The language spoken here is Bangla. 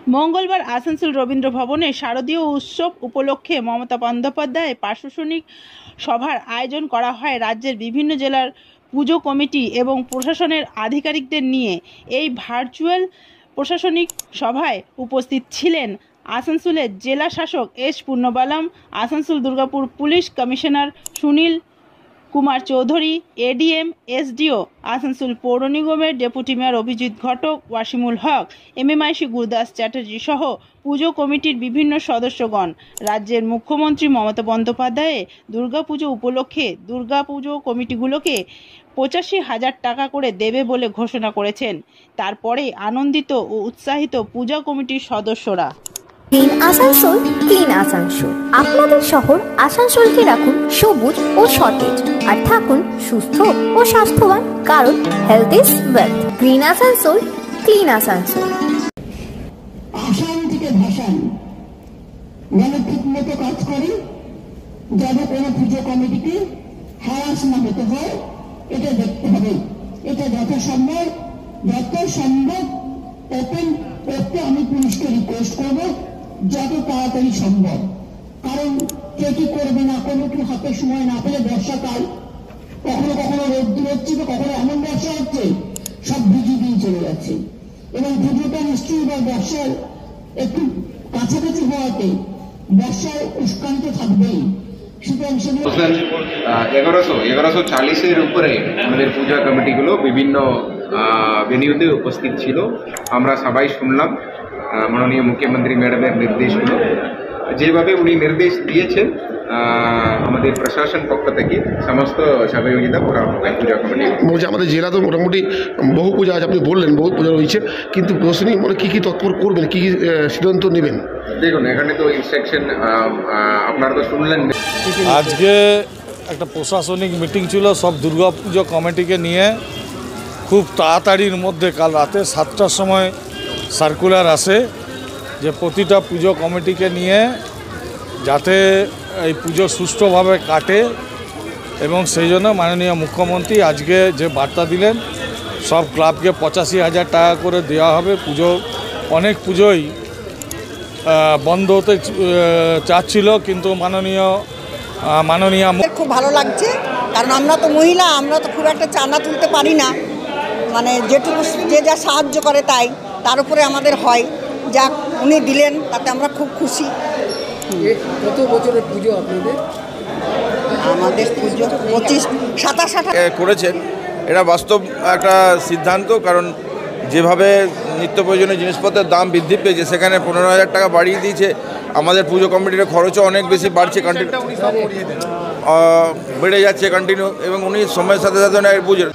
মঙ্গলবার আসানসোল রবীন্দ্র ভবনে শারদীয় উৎসব উপলক্ষে মমতা বন্দ্যোপাধ্যায় প্রাশাসনিক সভার আয়োজন করা হয়। রাজ্যের বিভিন্ন জেলার পুজো কমিটি এবং প্রশাসনের আধিকারিকদের নিয়ে এই ভার্চুয়াল প্রশাসনিক সভায় উপস্থিত ছিলেন আসানসোলের জেলা শাসক S Purnabalam, Asansol Durgapur police commissioner Sunil Kumar Chowdhury, ADM, SDO, Asansol পৌর নিগমের deputy mayor Abhijit Ghatak, Wasimul Haque, MMIC Gurudas Chatterjee সহ পুজো কমিটির বিভিন্ন সদস্যগণ। রাজ্যের মুখ্যমন্ত্রী মমতা বন্দ্যোপাধ্যায় দুর্গাপুজো উপলক্ষে দুর্গাপুজো কমিটিগুলোকে 85,000 টাকা করে দেবে বলে ঘোষণা করেছেন। তারপরে আনন্দিত ও উৎসাহিত পূজা কমিটির সদস্যরা। Clean Asansol, clean Asansol. আপনাদের শহর আসানসোলকে রাখুন সবুজ ও সতেজ, আর থাকুন সুস্থ ও স্বাস্থ্যবান, কারণ health is wealth. Green Asansol, clean Asansol. Assam থেকে ভাসান যেন ঠিক মতো কাজ করে, যেন কোনো পুজো কমিটিকে হ্যারাস না হতে হয়, এটা দেখতে হবে। এটা যথাসম্ভব ওপেন করতে আমি পুলিশকে রিকোয়েস্ট করবো যত তাড়াতাড়ি সম্ভব। কারণ কে কি করবে না করবে, কি হাতে সময় না পেলে, বর্ষাকাল, কখনো কখনো রোদ্দুর হচ্ছে, তো কখনো এমন বর্ষা হচ্ছে সব ভিজে দিয়ে চলে যাচ্ছে। এবং পুজোটা নিশ্চয়ই বা বর্ষার একটু কাছাকাছি হওয়াতে বর্ষায় উস্কান্ত থাকবেই। সুতরাং 1140-এর উপরে আমাদের পূজা কমিটিগুলো বিভিন্ন ভেন্যুতে উপস্থিত ছিল। আমরা সবাই শুনলাম মাননীয় মুখ্যমন্ত্রী ম্যাডামের নির্দেশগুলো, যেভাবে উনি নির্দেশ দিয়েছেন আমাদের প্রশাসন পক্ষ থেকে সমস্ত সহযোগিতা করা হবে পূজা কমিটি। বলছে আমাদের জেলা তো মোটামুটি বহু পূজা আছে, আপনি বললেন বহু পূজা রয়েছে, কিন্তু প্রশাসনিক মানে কী কী তৎপর করবেন, কী কী সিদ্ধান্ত নেবেন? দেখুন, এখানে তো ইনস্ট্রাকশন আপনারা তো শুনলেন। আজকে একটা প্রশাসনিক মিটিং ছিল সব দুর্গাপুজো কমিটিকে নিয়ে। খুব তাড়াতাড়ির মধ্যে কাল রাতে 7টার সময় সার্কুলার আসে যে প্রতিটা পুজো কমিটিকে নিয়ে যাতে এই পুজো সুষ্ঠুভাবে কাটে, এবং সেই জন্য মাননীয় মুখ্যমন্ত্রী আজকে যে বার্তা দিলেন সব ক্লাবকে 85,000 টাকা করে দেওয়া হবে। অনেক পুজোই বন্ধ হতে চাচ্ছিল, কিন্তু মাননীয় খুব ভালো লাগছে, কারণ আমরা তো মহিলা, আমরা তো খুব একটা চাঁদা তুলতে পারি না, মানে যেটুকু যে যা সাহায্য করে তাই তার উপরে আমাদের হয়। যা উনি দিলেন তাতে আমরা খুব খুশি। কত বছরের পুজো আপনাদের? আমাদের পুজো 27-28 করেছেন। এটা বাস্তব একটা সিদ্ধান্ত, কারণ যেভাবে নিত্য প্রয়োজনীয় জিনিসপত্রের দাম বৃদ্ধি পেয়েছে, সেখানে 15,000 টাকা বাড়িয়ে দিয়েছে। আমাদের পুজো কমিটির খরচও অনেক বেশি বাড়ছে, বেড়ে যাচ্ছে কন্টিনিউ, এবং উনি সময়ের সাথে সাথে পুজোর